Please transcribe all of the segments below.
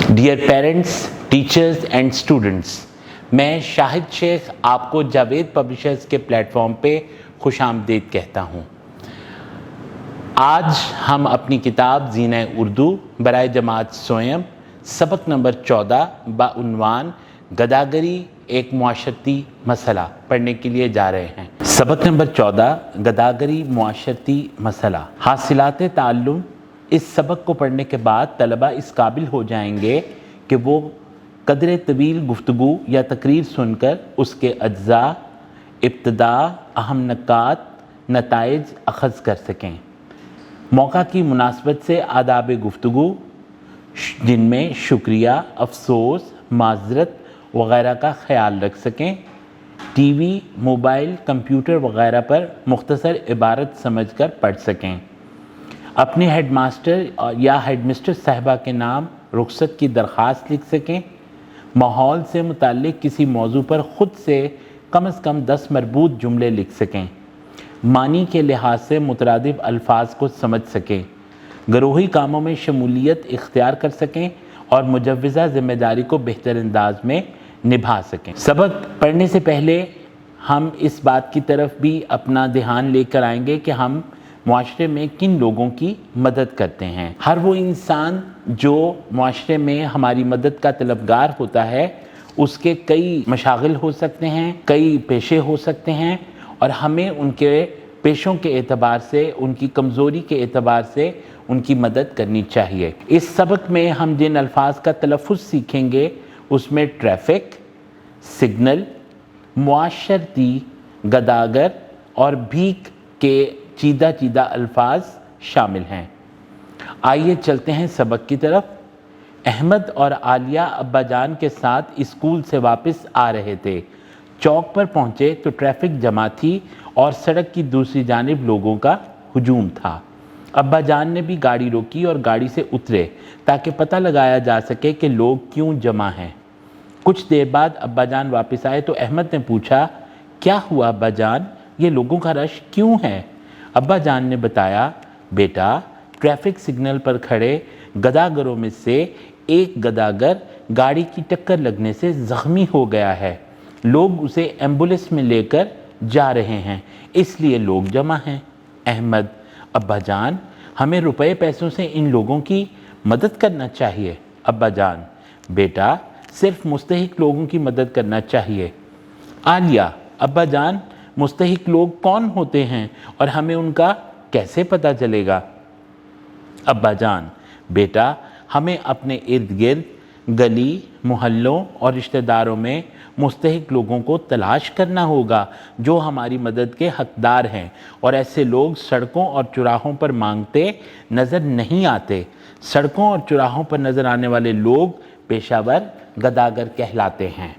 Dear parents, teachers and students, میں شاہد شیخ آپ کو جاوید پبلشرز کے پلیٹ فارم پہ خوش آمدید کہتا ہوں۔ آج ہم اپنی کتاب زینہ اردو برائے جماعت سوئم سبق نمبر 14 بعنوان گداگری ایک معاشرتی مسئلہ پڑھنے کے لیے جا رہے ہیں۔ سبق نمبر 14 گداگری معاشرتی مسئلہ۔ حاصلات تعلم۔ اس سبق کو پڑھنے کے بعد طلبہ اس قابل ہو جائیں گے کہ وہ قدر طویل گفتگو یا تقریر سن کر اس کے اجزاء، ابتداء، اہم نکات، نتائج اخذ کر سکیں۔ موقع کی مناسبت سے آداب گفتگو جن میں شکریہ، افسوس، معذرت وغیرہ کا خیال رکھ سکیں۔ ٹی وی، موبائل، کمپیوٹر وغیرہ پر مختصر عبارت سمجھ کر پڑھ سکیں۔ اپنے ہیڈ ماسٹر یا ہیڈ مسٹر صاحبہ کے نام رخصت کی درخواست لکھ سکیں۔ ماحول سے متعلق کسی موضوع پر خود سے کم از کم 10 مربوط جملے لکھ سکیں۔ معنی کے لحاظ سے مترادف الفاظ کو سمجھ سکیں۔ گروہی کاموں میں شمولیت اختیار کر سکیں اور مجوزہ ذمہ داری کو بہتر انداز میں نبھا سکیں۔ سبق پڑھنے سے پہلے ہم اس بات کی طرف بھی اپنا دھیان لے کر آئیں گے کہ ہم معاشرے میں کن لوگوں کی مدد کرتے ہیں۔ ہر وہ انسان جو معاشرے میں ہماری مدد کا طلبگار ہوتا ہے، اس کے کئی مشاغل ہو سکتے ہیں، کئی پیشے ہو سکتے ہیں، اور ہمیں ان کے پیشوں کے اعتبار سے، ان کی کمزوری کے اعتبار سے ان کی مدد کرنی چاہیے۔ اس سبق میں ہم جن الفاظ کا تلفظ سیکھیں گے اس میں ٹریفک، سگنل، معاشرتی، گداگر اور بھیک کے چیدہ الفاظ شامل ہیں۔ آئیے چلتے ہیں سبق کی طرف۔ احمد اور عالیہ ابا جان کے ساتھ اسکول سے واپس آ رہے تھے۔ چوک پر پہنچے تو ٹریفک جمع تھی اور سڑک کی دوسری جانب لوگوں کا ہجوم تھا۔ ابا جان نے بھی گاڑی روکی اور گاڑی سے اترے تاکہ پتہ لگایا جا سکے کہ لوگ کیوں جمع ہیں۔ کچھ دیر بعد ابا جان واپس آئے تو احمد نے پوچھا، کیا ہوا ابا جان، یہ لوگوں کا رش کیوں ہے؟ ابا جان نے بتایا، بیٹا ٹریفک سگنل پر کھڑے گداگروں میں سے ایک گداگر گاڑی کی ٹکر لگنے سے زخمی ہو گیا ہے۔ لوگ اسے ایمبولینس میں لے کر جا رہے ہیں، اس لیے لوگ جمع ہیں۔ احمد، ابا جان ہمیں روپے پیسوں سے ان لوگوں کی مدد کرنا چاہیے۔ ابا جان، بیٹا صرف مستحق لوگوں کی مدد کرنا چاہیے۔ عالیہ، ابا جان مستحق لوگ کون ہوتے ہیں اور ہمیں ان کا کیسے پتہ چلے گا؟ ابا جان، بیٹا ہمیں اپنے ارد گرد، گلی، محلوں اور رشتہ داروں میں مستحق لوگوں کو تلاش کرنا ہوگا جو ہماری مدد کے حقدار ہیں، اور ایسے لوگ سڑکوں اور چوراہوں پر مانگتے نظر نہیں آتے۔ سڑکوں اور چوراہوں پر نظر آنے والے لوگ پیشہ ور گداگر کہلاتے ہیں۔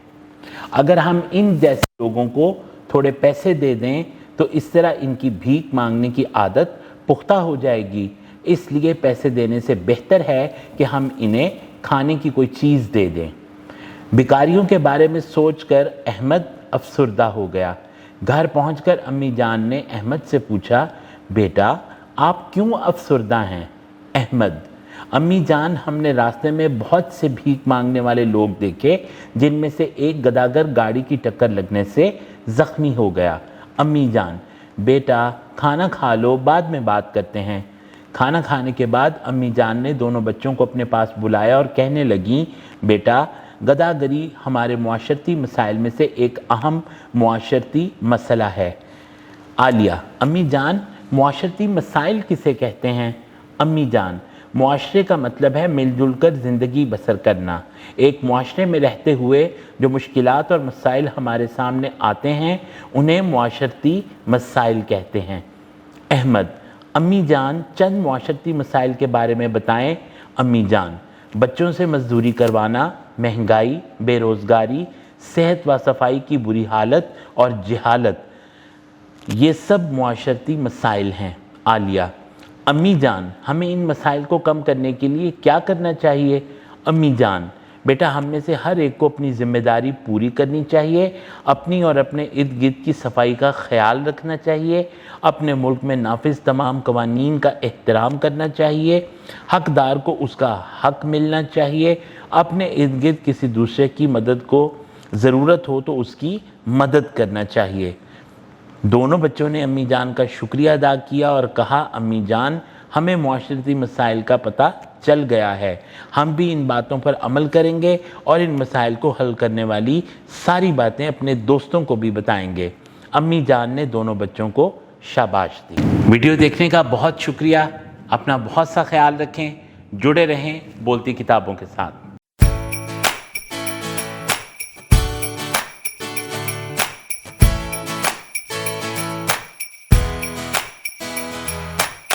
اگر ہم ان جیسے لوگوں کو تھوڑے پیسے دے دیں تو اس طرح ان کی بھیک مانگنے کی عادت پختہ ہو جائے گی۔ اس لیے پیسے دینے سے بہتر ہے کہ ہم انہیں کھانے کی کوئی چیز دے دیں۔ بھکاریوں کے بارے میں سوچ کر احمد افسردہ ہو گیا۔ گھر پہنچ کر امی جان نے احمد سے پوچھا، بیٹا آپ کیوں افسردہ ہیں؟ احمد، امی جان ہم نے راستے میں بہت سے بھیک مانگنے والے لوگ دیکھے جن میں سے ایک گداگر گاڑی کی ٹکر لگنے سے زخمی ہو گیا۔ امی جان، بیٹا کھانا کھا لو، بعد میں بات کرتے ہیں۔ کھانا کھانے کے بعد امی جان نے دونوں بچوں کو اپنے پاس بلایا اور کہنے لگیں، بیٹا گداگری ہمارے معاشرتی مسائل میں سے ایک اہم معاشرتی مسئلہ ہے۔ عالیہ، امی جان معاشرتی مسائل کسے کہتے ہیں؟ امی جان، معاشرے کا مطلب ہے مل جل کر زندگی بسر کرنا۔ ایک معاشرے میں رہتے ہوئے جو مشکلات اور مسائل ہمارے سامنے آتے ہیں انہیں معاشرتی مسائل کہتے ہیں۔ احمد، امی جان چند معاشرتی مسائل کے بارے میں بتائیں۔ امی جان، بچوں سے مزدوری کروانا، مہنگائی، بے روزگاری، صحت و صفائی کی بری حالت اور جہالت، یہ سب معاشرتی مسائل ہیں۔ عالیہ، امی جان ہمیں ان مسائل کو کم کرنے کے لیے کیا کرنا چاہیے؟ امی جان، بیٹا ہم میں سے ہر ایک کو اپنی ذمہ داری پوری کرنی چاہیے، اپنی اور اپنے ارد گرد کی صفائی کا خیال رکھنا چاہیے، اپنے ملک میں نافذ تمام قوانین کا احترام کرنا چاہیے، حقدار کو اس کا حق ملنا چاہیے، اپنے ارد گرد کسی دوسرے کی مدد کو ضرورت ہو تو اس کی مدد کرنا چاہیے۔ دونوں بچوں نے امی جان کا شکریہ ادا کیا اور کہا امی جان ہمیں معاشرتی مسائل کا پتہ چل گیا ہے، ہم بھی ان باتوں پر عمل کریں گے اور ان مسائل کو حل کرنے والی ساری باتیں اپنے دوستوں کو بھی بتائیں گے۔ امی جان نے دونوں بچوں کو شاباش دی۔ ویڈیو دیکھنے کا بہت شکریہ، اپنا بہت سا خیال رکھیں، جڑے رہیں بولتی کتابوں کے ساتھ۔